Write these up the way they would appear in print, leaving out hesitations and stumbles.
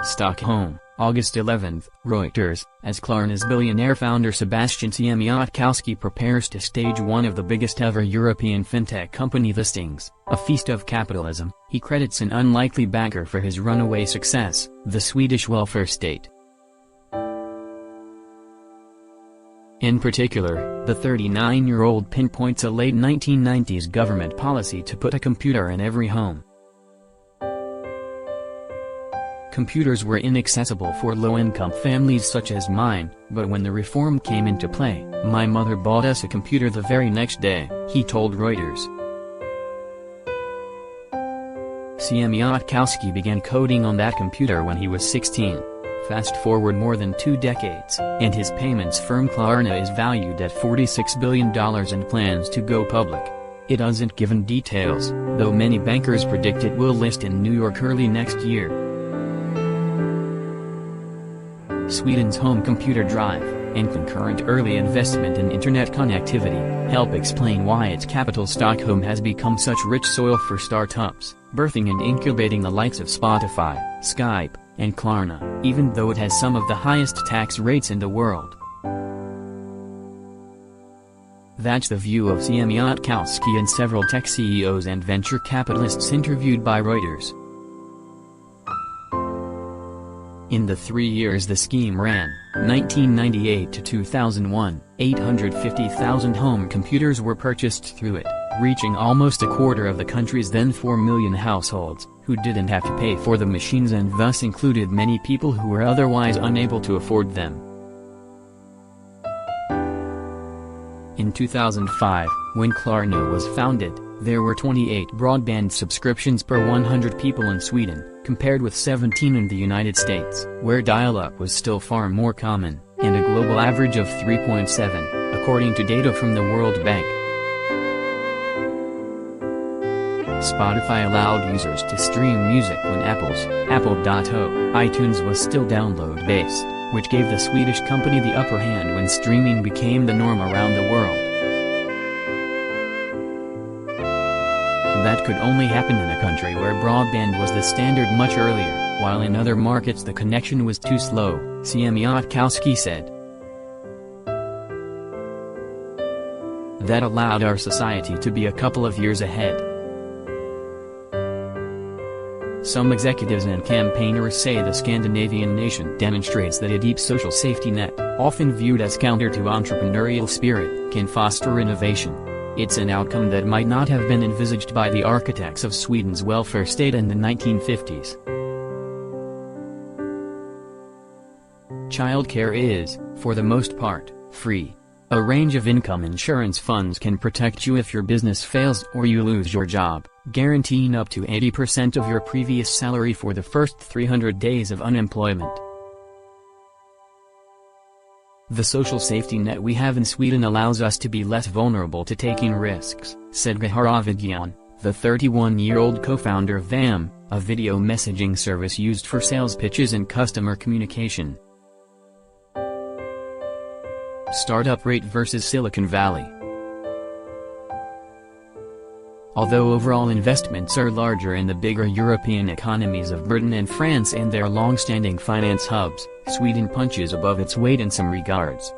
Stockholm, August 11, Reuters, as Klarna's billionaire founder Sebastian Siemiatkowski prepares to stage one of the biggest ever European fintech company listings, a feast of capitalism, he credits an unlikely backer for his runaway success, the Swedish welfare state. In particular, the 39-year-old pinpoints a late 1990s government policy to put a computer in every home. Computers were inaccessible for low-income families such as mine, but when the reform came into play, my mother bought us a computer the very next day, he told Reuters. Siemiatkowski began coding on that computer when he was 16. Fast forward more than 2 decades, and his payments firm Klarna is valued at $46 billion and plans to go public. It hasn't given details, though many bankers predict it will list in New York early next year. Sweden's home computer drive, and concurrent early investment in internet connectivity, help explain why its capital Stockholm has become such rich soil for startups, birthing and incubating the likes of Spotify, Skype, and Klarna, even though it has some of the highest tax rates in the world. That's the view of Siemiatkowski and several tech CEOs and venture capitalists interviewed by Reuters. In the 3 years the scheme ran, 1998 to 2001, 850,000 home computers were purchased through it, reaching almost a quarter of the country's then 4 million households, who didn't have to pay for the machines and thus included many people who were otherwise unable to afford them. In 2005, when Klarna was founded, there were 28 broadband subscriptions per 100 people in Sweden, compared with 17 in the United States, where dial-up was still far more common, and a global average of 3.7, according to data from the World Bank. Spotify allowed users to stream music when Apple's iTunes was still download-based, which gave the Swedish company the upper hand when streaming became the norm around the world. That could only happen in a country where broadband was the standard much earlier, while in other markets the connection was too slow, Siemiatkowski said. That allowed our society to be a couple of years ahead. Some executives and campaigners say the Scandinavian nation demonstrates that a deep social safety net, often viewed as counter to entrepreneurial spirit, can foster innovation. It's an outcome that might not have been envisaged by the architects of Sweden's welfare state in the 1950s. Childcare is, for the most part, free. A range of income insurance funds can protect you if your business fails or you lose your job, guaranteeing up to 80% of your previous salary for the first 300 days of unemployment. The social safety net we have in Sweden allows us to be less vulnerable to taking risks, said Gaharavidyan, the 31-year-old co-founder of VAM, a video messaging service used for sales pitches and customer communication. Startup rate versus Silicon Valley. Although overall investments are larger in the bigger European economies of Britain and France and their long-standing finance hubs, Sweden punches above its weight in some regards.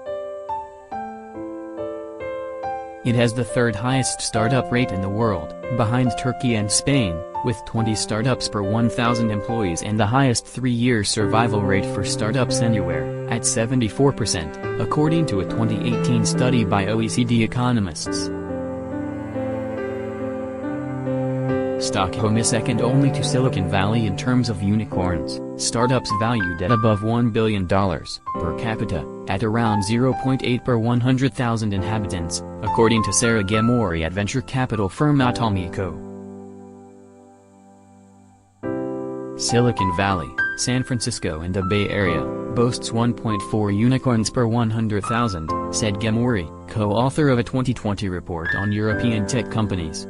It has the third highest startup rate in the world, behind Turkey and Spain, with 20 startups per 1,000 employees and the highest 3-year survival rate for startups anywhere, at 74%, according to a 2018 study by OECD economists. Stockholm is second only to Silicon Valley in terms of unicorns, startups valued at above $1 billion per capita, at around 0.8 per 100,000 inhabitants, according to Sarah Gemori at venture capital firm Atomico. Silicon Valley, San Francisco and the Bay Area, boasts 1.4 unicorns per 100,000, said Gemori, co-author of a 2020 report on European tech companies.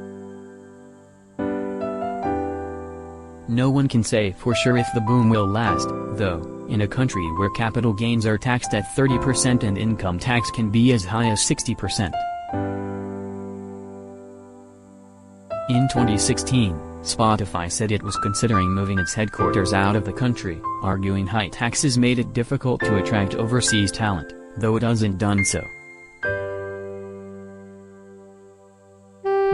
No one can say for sure if the boom will last, though, in a country where capital gains are taxed at 30% and income tax can be as high as 60%. In 2016, Spotify said it was considering moving its headquarters out of the country, arguing high taxes made it difficult to attract overseas talent, though it hasn't done so.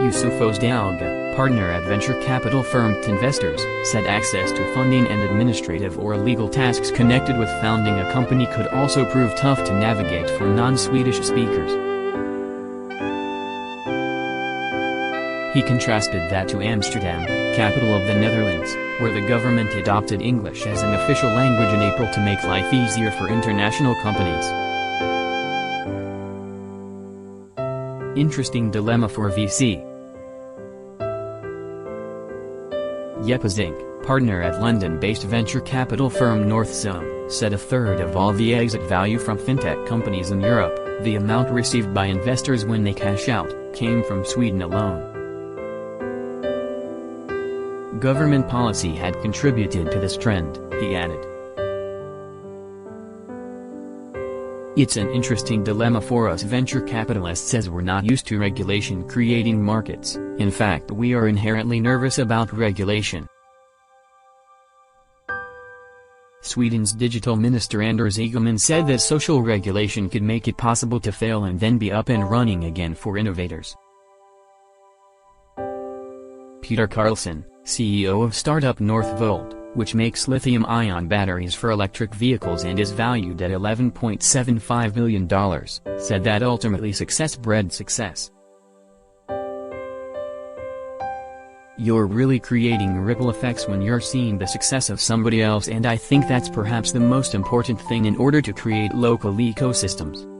Yusuf Ozdalga, partner at venture capital firm Tinvestors, said access to funding and administrative or legal tasks connected with founding a company could also prove tough to navigate for non-Swedish speakers. He contrasted that to Amsterdam, capital of the Netherlands, where the government adopted English as an official language in April to make life easier for international companies. Interesting dilemma for VC. Jeppe Zink, partner at London-based venture capital firm Northzone, said a third of all the exit value from fintech companies in Europe, the amount received by investors when they cash out, came from Sweden alone. Government policy had contributed to this trend, he added. It's an interesting dilemma for us venture capitalists as we're not used to regulation creating markets. In fact, we are inherently nervous about regulation. Sweden's digital minister Anders Ygeman said that social regulation could make it possible to fail and then be up and running again for innovators. Peter Carlson, CEO of startup Northvolt, which makes lithium-ion batteries for electric vehicles and is valued at $11.75 million, said that ultimately success bred success. You're really creating ripple effects when you're seeing the success of somebody else, and I think that's perhaps the most important thing in order to create local ecosystems.